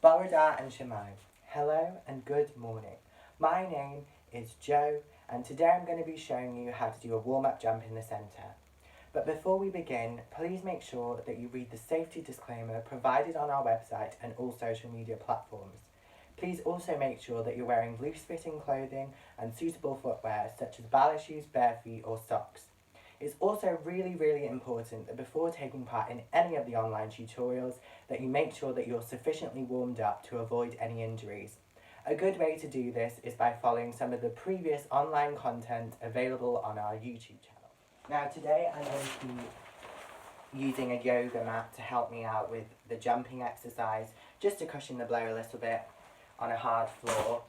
Barada and Shemai, hello and good morning. My name is Joe and today I'm going to be showing you how to do a warm-up jump in the centre. But before we begin, please make sure that you read the safety disclaimer provided on our website and all social media platforms. Please also make sure that you're wearing loose-fitting clothing and suitable footwear such as ballet shoes, bare feet or socks. It's also really important that before taking part in any of the online tutorials that you make sure that you're sufficiently warmed up to avoid any injuries. A good way to do this is by following some of the previous online content available on our YouTube channel. Now today I'm going to be using a yoga mat to help me out with the jumping exercise, just to cushion the blow a little bit on a hard floor.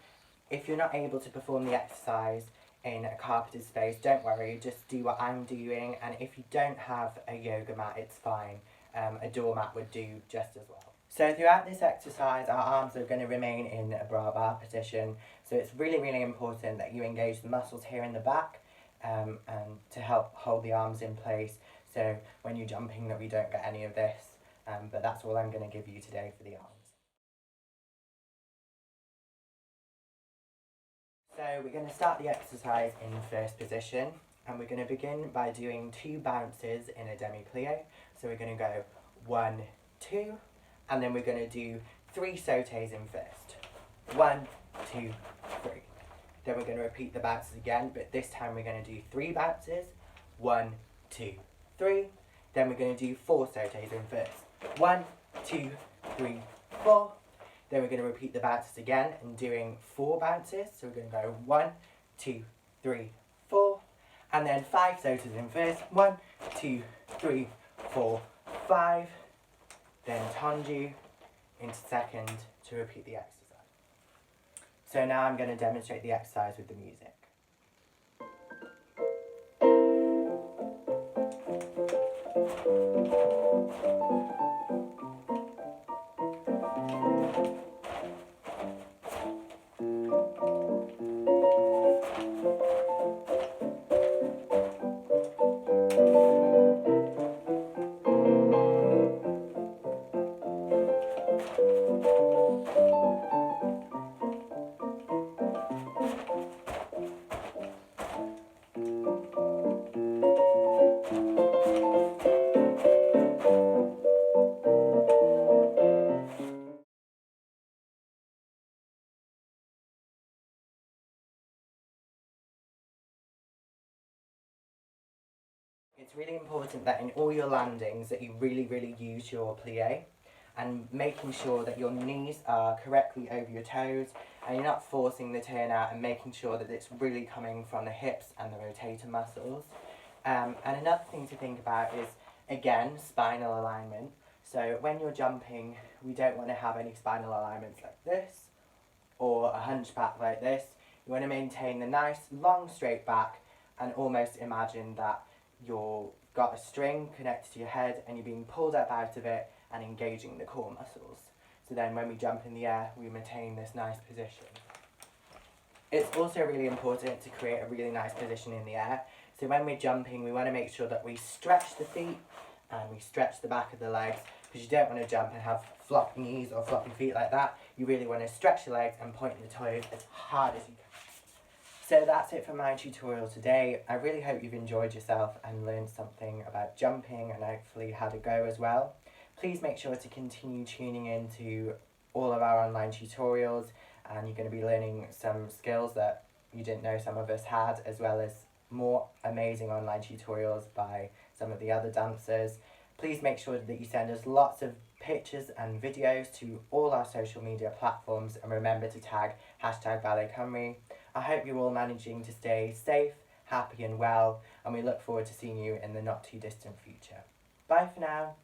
If you're not able to perform the exercise in a carpeted space, don't worry, just do what I'm doing, and if you don't have a yoga mat, it's fine. A doormat would do just as well. So throughout this exercise, our arms are going to remain in a bra bar position, so it's really important that you engage the muscles here in the back and to help hold the arms in place, so when you're jumping that we don't get any of this, but that's all I'm going to give you today for the arms. So we're going to start the exercise in first position, and we're going to begin by doing 2 bounces in a demi-plie. So we're going to go 1, 2, and then we're going to do 3 sautés in first. 1, 2, 3. Then we're going to repeat the bounces again, but this time we're going to do 3 bounces. 1, 2, 3. Then we're going to do 4 sautés in first. 1, 2, 3, 4. Then we're going to repeat the bounces again and doing 4 bounces. So we're going to go 1, 2, 3, 4. And then 5 sautés in first. 1, 2, 3, 4, 5. Then tendu into second to repeat the exercise. So now I'm going to demonstrate the exercise with the music. It's really important that in all your landings that you really use your plie, and making sure that your knees are correctly over your toes and you're not forcing the turn out, and making sure that it's really coming from the hips and the rotator muscles. And another thing to think about is, again, spinal alignment. So when you're jumping, we don't want to have any spinal alignments like this or a hunchback like this. You want to maintain the nice long straight back and almost imagine that you've got a string connected to your head and you're being pulled up out of it and engaging the core muscles. So then when we jump in the air, we maintain this nice position. It's also really important to create a really nice position in the air. So when we're jumping, we want to make sure that we stretch the feet and we stretch the back of the legs, because you don't want to jump and have floppy knees or floppy feet like that. You really want to stretch your legs and point the toes as hard as you can. So that's it for my tutorial today. I really hope you've enjoyed yourself and learned something about jumping and hopefully how to go as well. Please make sure to continue tuning in to all of our online tutorials, and you're going to be learning some skills that you didn't know some of us had, as well as more amazing online tutorials by some of the other dancers. Please make sure that you send us lots of pictures and videos to all our social media platforms, and remember to tag #Ballet Cymru. I hope you're all managing to stay safe, happy and well, and we look forward to seeing you in the not too distant future. Bye for now.